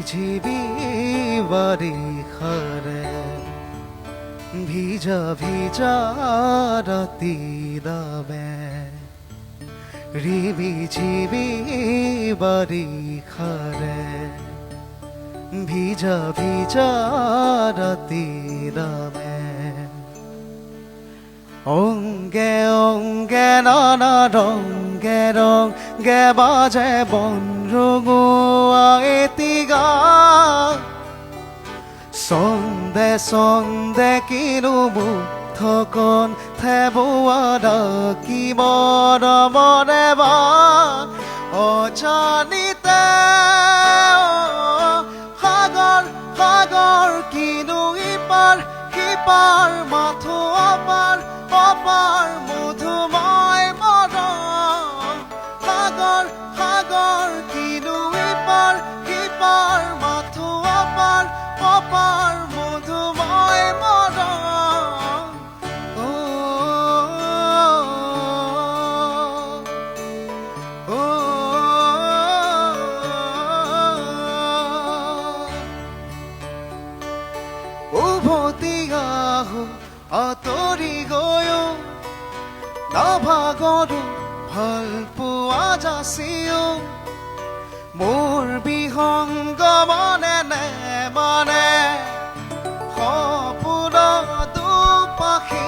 ঝিবি বাৰিষাৰে ভিজা ভিজা ৰাতি দাবে ৰিবি ঝিবি বাৰিষাৰে ভিজা ভিজা ৰাতি দাবে অঙ্গে অঙ্গে নানা ৰঙ্গে ৰঙ্গে বাজে বনৰঙুয়া এতিগা সন্দে সন্দে কিনো মুগ্ধকণ থেবুয়া ডাকি মৰমৰে বা অজানিতে সাগৰ সাগৰ কিনো ইপাৰ সিপাৰ মাথো অপাৰ অপাৰ মধুময় মৰম সাগৰ সাগৰ কিনো ইপাৰ সিপাৰ মাথো অপাৰ অপাৰ মধুময় মৰম উভতি আহো আঁতৰি গৈও নাভাগৰো ভাল পোৱা যাচিও মোৰ বিহংগ মনে নে মানে সপোন দুপাখি